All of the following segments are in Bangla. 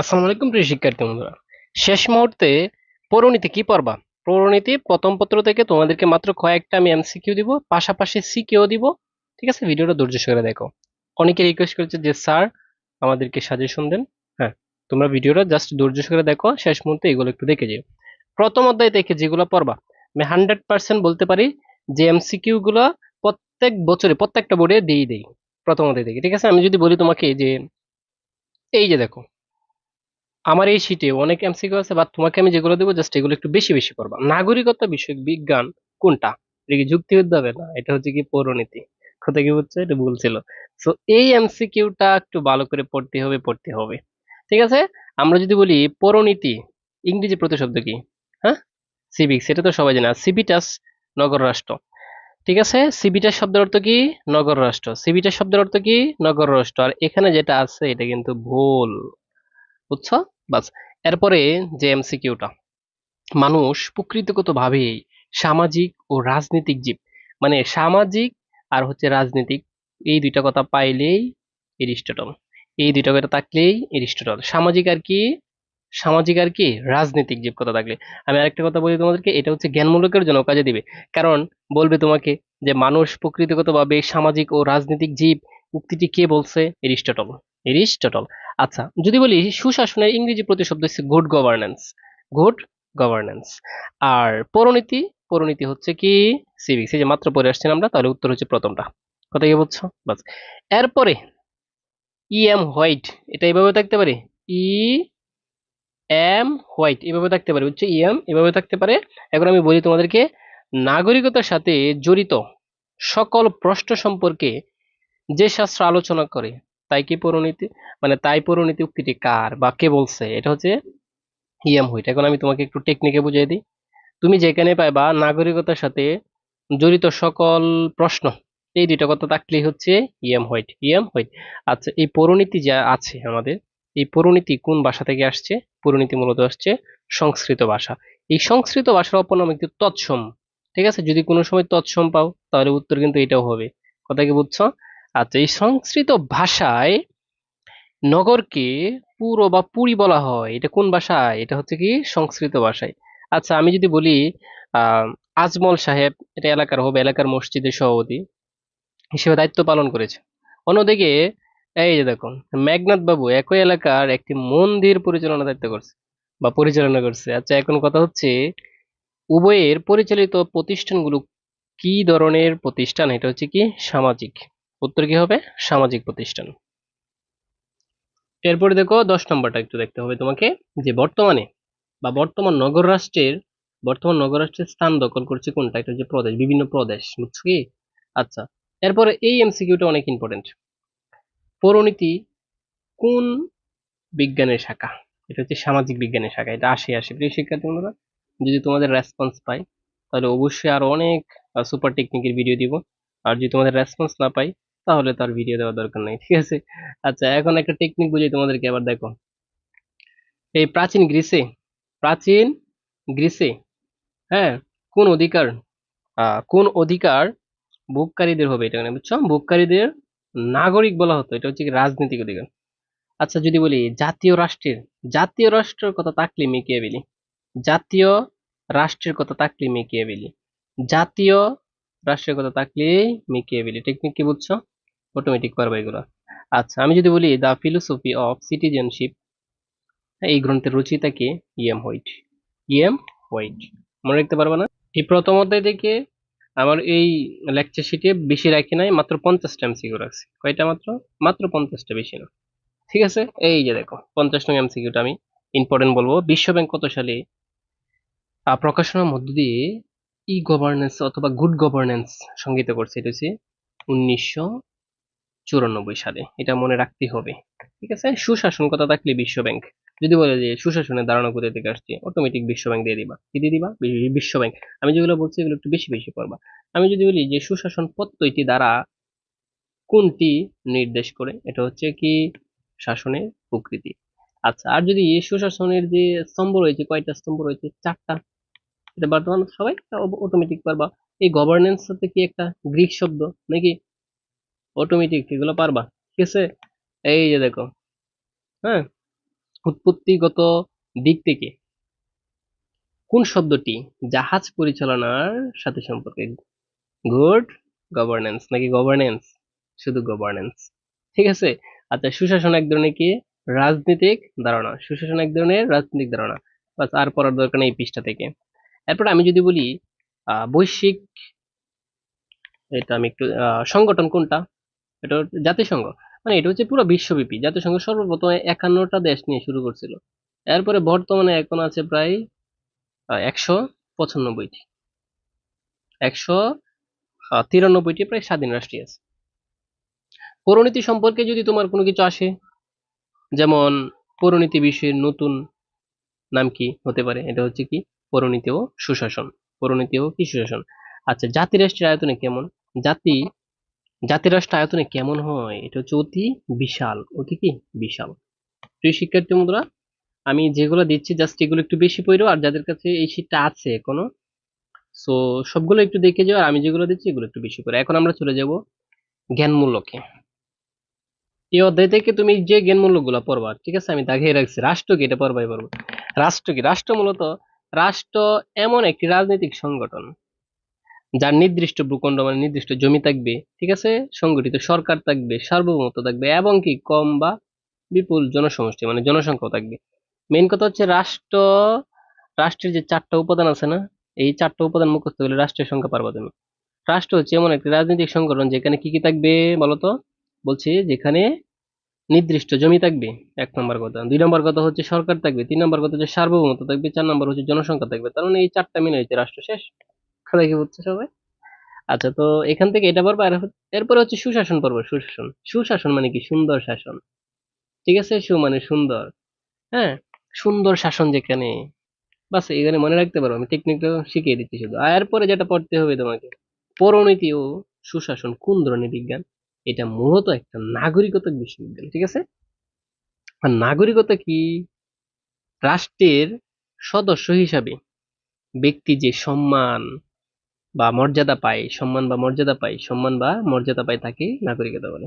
আসসালামু আলাইকুম প্রিয় শিক্ষার্থী বন্ধুরা। শেষ মুহূর্তে পরিণীতি কি পড়বা? পরিণীতি প্রথম পত্র থেকে তোমাদেরকে মাত্র কয়েকটা আমি এমসিকিউ দিব, পাশাপাশি সিকিউ দিব। ঠিক আছে, ভিডিওটা ধৈর্য সহকারে দেখো। অনেকে রিকোয়েস্ট করেছে যে স্যার আমাদেরকে সাজেশন দেন। হ্যাঁ, তোমরা ভিডিওটা জাস্ট ধৈর্য সহকারে দেখো, শেষ মুহূর্তে এগুলো একটু দেখে যেও। প্রথম অধ্যায় থেকে যেগুলো পড়বা, আমি 100% বলতে পারি যে এমসিকিউ গুলো প্রত্যেক বছরে প্রত্যেকটা বোর্ডে দিই দেই প্রথম অধ্যায় থেকে। ঠিক আছে, আমি যদি বলি তোমাকে যে এই যে দেখো, আমার এই শীটে অনেক এমসিকিউ আছে, বা তোমাকে আমি যেগুলো দেবো জাস্ট এগুলো একটু বেশি বেশি পড়বা। নাগরিকতা বিষয়ক বিজ্ঞান কোনটা? এটা কি যুক্তিবিদ্যা হবে? না, এটা হচ্ছে কি পৌরনীতি। কথা কি বুঝছো? এটা ভুল ছিল। সো এই এমসিকিউটা একটু ভালো করে পড়তে হবে। ঠিক আছে, আমরা যদি বলি পৌরনীতি, ইংরেজি প্রতিশব্দ কি? হ্যাঁ, সিভিক্স, এটা তো সবাই জানে। আর সিভিটাস, নগর রাষ্ট্র। ঠিক আছে, সিভিটাস শব্দের অর্থ কি? নগর রাষ্ট্র। সিভিটাস শব্দের অর্থ কি? নগর রাষ্ট্র। আর এখানে যেটা আছে এটা কিন্তু ভুল, বুঝছো? বাস। এরপরে যে এমসিকিউটা, মানুষ প্রকৃতিগতভাবেই সামাজিক ও রাজনৈতিক জীব, মানে সামাজিক আর হচ্ছে রাজনৈতিক, এই দুইটা কথা পাইলেই এরিস্টটল। এই দুইটা কথা থাকলেই এরিস্টটল। সামাজিক আর কি? সামাজিক আর কি রাজনৈতিক জীব কথা থাকলে। আমি আরেকটা কথা বলি তোমাদেরকে, এটা হচ্ছে জ্ঞানমূলকের জন্য কাজে দিবে। কারণ বলবে তোমাকে যে মানুষ প্রকৃতিগতভাবে সামাজিক ও রাজনৈতিক জীব, উক্তিটি কে বলছে? এরিস্টটল। এরিস্টটল। আচ্ছা, যদি বলি সুশাসনের ইংরেজি প্রতিশব্দ হচ্ছে গুড গভর্নেন্স। Good governance. আর পরিণীতি, পরিণীতি হচ্ছে কি? সিভিক্স। এই যে মাত্র পড়ে আসছেন আমরা, তাহলে উত্তর হচ্ছে প্রথমটা। কথা কি বলছো? বাস। এরপরে এম হোয়াইট, এটা এভাবে থাকতে পারে। ই এম হোয়াইট এভাবে থাকতে পারে, হচ্ছে এম এভাবে থাকতে পারে। এখন আমি বলি তোমাদেরকে, নাগরিকতার সাথে জড়িত সকল প্রশ্ন সম্পর্কে যে শাস্ত্র আলোচনা করে তাই কি পরিণীতি, মানে তাই পরিণীতি উক্তিটি কার বা কে বলছে? এটা হচ্ছে ইএম হুইট। এখন আমি তোমাকে একটু টেকনিকে বুঝিয়ে দিই। তুমি যেখানে পাইবা নাগরিকতার সাথে জড়িত সকল প্রশ্ন, এই দুইটা কথা থাকলেই হচ্ছে ইএম হোয়াইট। EM white. আচ্ছা, এই পরিণীতি যা আছে আমাদের, এই পরিণীতি কোন ভাষা থেকে আসছে? পরিণীতি মূলত আসছে সংস্কৃত ভাষা। এই সংস্কৃত ভাষার অপর নাম কিন্তু তৎসম। ঠিক আছে, যদি কোনো সময় তৎসম পাও তাহলে উত্তর কিন্তু এটাও হবে। কথা কি বুঝছো? আচ্ছা, এই সংস্কৃত ভাষায় নগরকে পুর বা পুরী বলা হয়, এটা কোন ভাষায়? এটা হচ্ছে কি সংস্কৃত ভাষায়। আচ্ছা, আমি যদি বলি আহ আজমল সাহেব, এটা এলাকার হবে, এলাকার মসজিদের সভাপতি হিসেবে দায়িত্ব পালন করেছে। অন্যদিকে এই যে দেখুন, মেঘনাথ বাবু একই এলাকার একটি মন্দির পরিচালনা দায়িত্ব করছে বা পরিচালনা করছে। আচ্ছা, এখন কথা হচ্ছে উভয়ের পরিচালিত প্রতিষ্ঠানগুলো কি ধরনের প্রতিষ্ঠান? এটা হচ্ছে কি সামাজিক। উত্তর কি হবে? সামাজিক প্রতিষ্ঠান। এরপরে দেখো 10 নম্বরটা একটু দেখতে হবে তোমাকে, যে বর্তমানে বা বর্তমান নগরাষ্ট্রের স্থান দখল করছে কোনটা? এটা হচ্ছে প্রদেশ, বিভিন্ন প্রদেশ, বুঝছো কি? আচ্ছা, এরপরে এই এমসিকিউটা অনেক ইম্পর্টেন্ট। পৌরনীতি কোন বিজ্ঞানের শাখা? এটা হচ্ছে সামাজিক বিজ্ঞানের শাখা। এটা আসে আসে প্রিয় শিক্ষার্থী বন্ধুরা, যদি তোমাদের রেসপন্স পাই তাহলে অবশ্যই আরো অনেক সুপার টেকনিকের ভিডিও দিব। আর যদি তোমাদের রেসপন্স না পাই তাহলে তার ভিডিও দেওয়ার দরকার নেই। ঠিক আছে। আচ্ছা, এখন একটা টেকনিক বুঝি তোমাদেরকে, আবার দেখো। এই প্রাচীন গ্রিসে, হ্যাঁ, কোন অধিকার কোন অধিকার ভোগকারীদের হবে? এটা মানে বুঝছো, ভোগকারীদের নাগরিক বলা হতো। এটা হচ্ছে কি রাজনৈতিক অধিকার। আচ্ছা, যদি বলি জাতীয় রাষ্ট্রের কথা তাকলি মেকিয়াভেলি, জাতীয় রাষ্ট্রের কথা তাকলি মেকিয়াভেলি, জাতীয় রাষ্ট্রের কথা তাকলি মেকিয়াভেলি, টেকনিক কি বুঝছো? অটোমেটিক পারবে এগুলো। আচ্ছা, আমি যদি বলি দ্য ফিলোসফি অফ সিটিজেনশিপ, এই গ্রন্থের রচয়িতা কে? EM White. EM White. মনে রাখতে পারবে না? এই প্রথম অধ্যায় থেকে আমার এই লেকচার শিটে বেশি রাখি নাই, মাত্র 50টা এমসিকিউ রাখছি। কয়টা মাত্র? মাত্র 50টা, বেশি না। ঠিক আছে, এই যে দেখো 50 নং এমসিকিউটা আমি ইম্পর্টেন্ট বলবো। বিশ্বব্যাংক কত সালে প্রকাশনার মধ্য দিয়ে ই গভর্নেন্স অথবা গুড গভর্নেন্স সংগৃহীত করছে? এটা হচ্ছে 1994 সালে। এটা মনে রাখতে হবে। ঠিক আছে, সুশাসন কথা থাকলে বিশ্বব্যাংক। যদি বলে যে সুশাসনের ধারণা কোথা থেকে আসছে, অটোমেটিক বিশ্বব্যাংক দিয়ে দিবা। কি দিয়ে দিবা? বিশ্বব্যাংক। আমি যেগুলো বলছি এগুলো একটু বেশি বেশি পড়বা। আমি যদি বলি যে সুশাসন পদ্ধতি দ্বারা কোনটি নির্দেশ করে? এটা হচ্ছে কি শাসনের প্রকৃতি। আচ্ছা, আর যদি সুশাসনের যে স্তম্ভ রয়েছে, কয়টা স্তম্ভ রয়েছে? 4টা। এটা বর্তমান সবাই অটোমেটিক পারবা। এই গভর্নেন্স হচ্ছে কি একটা গ্রিক শব্দ নাকি? অটোমেটিক এগুলো পারবা। ঠিক আছে, এই যে দেখো, হ্যাঁ, উৎপত্তিগত দিক থেকে কোন শব্দটি জাহাজ পরিচালনার সাথে সম্পর্কে? গুড গভর্নেন্স নাকি গভর্নেন্স? শুধু গভর্নেন্স। ঠিক আছে। আচ্ছা, সুশাসন এক ধরনের কি রাজনৈতিক ধারণা। সুশাসন এক ধরনের রাজনৈতিক ধারণা। বাস, আর পড়ার দরকার নেই এই পৃষ্ঠা থেকে। এরপর আমি যদি বলি বৈশ্বিক, এটা আমি একটু সংগঠন কোনটা? এটা হচ্ছে জাতিসংঘ। মানে এটা হচ্ছে পুরো বিশ্বব্যাপী। জাতিসংঘ সর্বপ্রথম 51টা দেশ নিয়ে শুরু করছিল। এরপরে বর্তমানে এখন আছে প্রায় 195টি, 193টি প্রায় স্বাধীন রাষ্ট্রী আছে। পৌরনীতি সম্পর্কে যদি তোমার কোনো কিছু আসে, যেমন পৌরনীতি বিষয়ের নতুন নাম কি হতে পারে? এটা হচ্ছে কি পৌরনীতি ও সুশাসন। পৌরনীতি ও কি সুশাসন। আচ্ছা, জাতি রাষ্ট্রের আয়তনে কেমন? জাতি জাতিরাষ্ট্র আয়তনে কেমন হয়? এটা হচ্ছে অতি বিশাল। অতি কি বিশাল। প্রিয় শিক্ষার্থী বন্ধুরা, আমি যেগুলো দিচ্ছি জাস্ট এগুলো একটু বেশি পড়ো, আর যাদের কাছে এই শীটটা আছে এখনো, সো সবগুলো একটু দেখে যাও, আর আমি যেগুলো দিচ্ছি এগুলো একটু বেশি করে। এখন আমরা চলে যাব জ্ঞানমূলকে। এই অধ্যায় থেকে তুমি যে জ্ঞানমূলক গুলা পড়বা, ঠিক আছে, আমি দাগিয়ে রাখছি। রাষ্ট্র কি? এটা পড়বাই পড়বো। রাষ্ট্র কি? রাষ্ট্র মূলত, রাষ্ট্র এমন একটি রাজনৈতিক সংগঠন যার নির্দিষ্ট ভূখণ্ড মানে নির্দিষ্ট জমি থাকবে, ঠিক আছে, সংগঠিত সরকার থাকবে, সার্বভৌমত্ব থাকবে, এবং কি কম বা বিপুল জনসমষ্টি মানে জনসংখ্যাও থাকবে। মেইন কথা হচ্ছে রাষ্ট্রের যে 4টা উপাদান আছে না, এই 4টা উপাদান মুখস্থ করলে রাষ্ট্রের সংখ্যা পারবা তুমি। রাষ্ট্র হচ্ছে এমন একটি রাজনৈতিক সংগঠন যেখানে কি কি থাকবে বলতো? বলছি যেখানে নির্দিষ্ট জমি থাকবে, 1 নম্বর কথা। 2 নম্বর কথা হচ্ছে সরকার থাকবে। 3 নম্বর কথা হচ্ছে সার্বভৌমত্ব থাকবে। 4 নম্বর হচ্ছে জনসংখ্যা থাকবে। তার মানে এই 4টা মিলে হচ্ছে রাষ্ট্র। শেষ কথা কি বুঝছো সবাই? আচ্ছা, তো এখান থেকে এটা পড়বো। আর এরপরে হচ্ছে সুশাসন পর্ব। সুশাসন, সুশাসন মানে কি? সুন্দর শাসন। ঠিক আছে, সু মানে সুন্দর। হ্যাঁ, সুন্দর শাসন যেখানে, বাস এখানে মনে রাখতে পারো। আমি টেকনিকটা শিখিয়ে দিচ্ছি শুধু। আর এরপরে যেটা পড়তে হবে তোমাকে, পৌরনীতি ও সুশাসন কোন ধরনের বিজ্ঞান? এটা মূলত একটা নাগরিকতা বিজ্ঞান। ঠিক আছে। আর নাগরিকতা কি? রাষ্ট্রের সদস্য হিসাবে ব্যক্তি যে সম্মান বা মর্যাদা পায়, সম্মান বা মর্যাদা পায় তাকে নাগরিকতা বলে।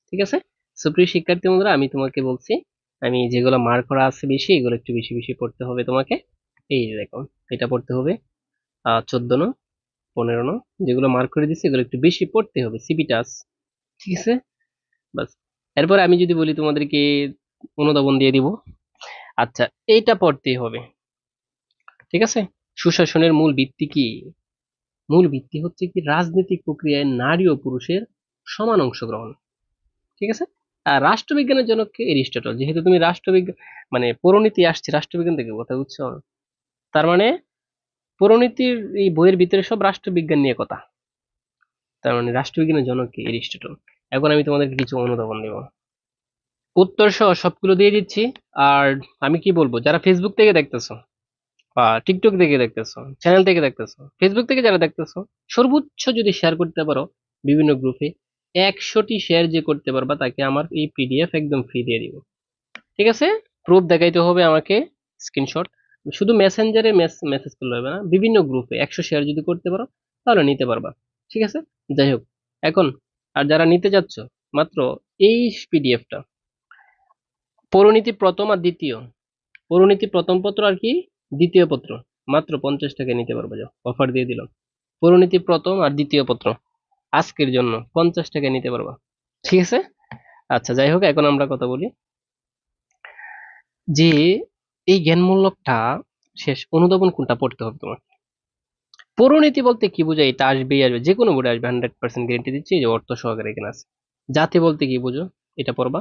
ঠিক আছে। সুপ্রিয় শিক্ষার্থী বন্ধুরা, আমি তোমাকে বলছি, আমি যেগুলো মার্ক করা আছে বেশি, এগুলো একটু বেশি বেশি পড়তে হবে তোমাকে। এই যে দেখো, এটা পড়তে হবে 14 নং, 15 নং, যেগুলো মার্ক করে দিচ্ছি এগুলো একটু বেশি পড়তে হবে। সিবি টাস। ঠিক আছে। বাস। এরপর আমি যদি বলি তোমাদেরকে অনুধাবন দিয়ে দিব। আচ্ছা, এইটা পড়তেই হবে। ঠিক আছে। সুশাসনের মূল ভিত্তি কি? মূল ভিত্তি হচ্ছে কি রাজনৈতিক প্রক্রিয়ায় নারী ও পুরুষের সমান অংশগ্রহণ। ঠিক আছে। আর রাষ্ট্রবিজ্ঞানের জনক কে? এরিস্টটল। যেহেতু তুমি রাষ্ট্রবিজ্ঞান মানে পরিণীতি আসছে রাষ্ট্রবিজ্ঞান থেকে, কথা বুঝছো? তার মানে পরিণীতির এই বইয়ের ভিতরে সব রাষ্ট্রবিজ্ঞান নিয়ে কথা। তার মানে রাষ্ট্রবিজ্ঞানের জনক কে? এরিস্টটল। এখন আমি তোমাদেরকে কিছু অনুধাবন দেব, উত্তর সহ সবগুলো দিয়ে দিচ্ছি। আর আমি কি বলবো, যারা ফেসবুক থেকে দেখতেছো বা টিকটক থেকে দেখতেছো, চ্যানেল থেকে দেখতেছো, ফেসবুক থেকে যারা দেখতেছো, সর্বোচ্চ যদি শেয়ার করতে পারো বিভিন্ন গ্রুপে, 100টি শেয়ার যে করতে পারবা তাকে আমার এই পিডিএফ একদম ফ্রি দিয়ে দিব। ঠিক আছে। প্রুফ দেখাইতে হবে আমাকে, স্ক্রিনশট। শুধু মেসেঞ্জারে মেসেজ করলে হবে না, বিভিন্ন গ্রুপে 100 শেয়ার যদি করতে পারো তাহলে নিতে পারবা। ঠিক আছে। যাই হোক, এখন আর যারা নিতে যাচ্ছ, মাত্র এই পিডিএফটা, পরিণীতি প্রথম আর দ্বিতীয়, পরিণীতি প্রথম পত্র আর কি দ্বিতীয় পত্র, মাত্র 50 টাকায় নিতে পারবে। যাও, অফার দিয়ে দিলাম। পরিণীতি প্রথম আর দ্বিতীয় পত্র আজকের জন্য 50 টাকায় নিতে পারবা। ঠিক আছে। আচ্ছা, যাই হোক, এখন আমরা কথা বলি যে এই জ্ঞানমূলকটা শেষ। অনুধাবন কোনটা পড়তে হবে তোমার? পরিণীতি বলতে কি বোঝায়? এটা আসবেই আসবে, যে কোনো বোর্ডে আসবে, 100% গ্যারেন্টি দিচ্ছি। এই যে অর্থ সহকারে এখানে আছে। জাতি বলতে কি বুঝো? এটা পড়বা।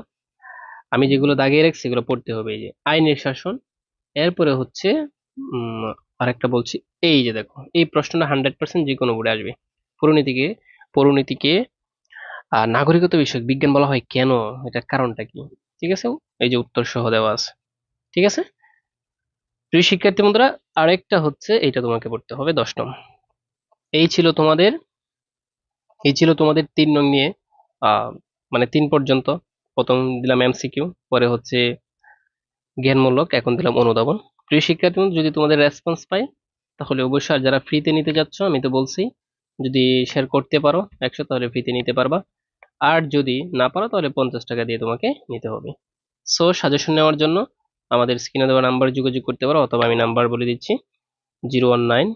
আমি যেগুলো দাগিয়ে রাখছি সেগুলো পড়তে হবে। এই যে আইনের শাসন, এরপরে হচ্ছে উম আরেকটা বলছি। এই যে দেখো, এই প্রশ্নটা 100% যে কোনো বোর্ডে আসবে। পরিণীতিকে পরিণীতিকে নাগরিকতা বিষয়ক বিজ্ঞান বলা হয় কেন? এটার কারণটা কি? ঠিক আছে। এই যে উত্তর সহ দেওয়া আছে। ঠিক আছে। প্রিয় শিক্ষার্থী বন্ধুরা, আরেকটা হচ্ছে এইটা তোমাকে পড়তে হবে 10 নং। এই ছিল তোমাদের এই ছিল তোমাদের 3 নং নিয়ে আহ মানে 3 পর্যন্ত। প্রথম দিলাম এমসিকিউ, পরে হচ্ছে জ্ঞানমূলক, এখন দিলাম অনুধাবন। প্রিয় শিক্ষার্থী বন্ধু, যদি তোমাদের রেসপন্স পাই তাহলে অবশ্যই, আর যারা ফ্রিতে নিতে যাচ্ছ আমি তো বলছি, যদি শেয়ার করতে পারো 100 তাহলে ফ্রিতে নিতে পারবা। আর যদি না পারো তাহলে 50 টাকা দিয়ে তোমাকে নিতে হবে। সো সাজেশন নেওয়ার জন্য আমাদের স্ক্রিনে দেওয়া নাম্বারে যোগাযোগ করতে পারো, অথবা আমি নাম্বার বলে দিচ্ছি 019,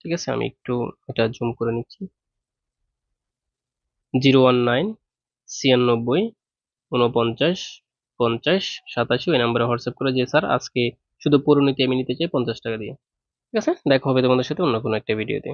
ঠিক আছে, আমি একটু এটা জুম করে নিচ্ছি, 019 96 49 50 87, ওই নাম্বারে হোয়াটসঅ্যাপ করে যে স্যার আজকে শুধু পরিণতি আমি নিতে চাই 50 টাকা দিয়ে। ঠিক আছে, দেখা হবে তোমাদের সাথে অন্য কোনো একটা ভিডিওতে।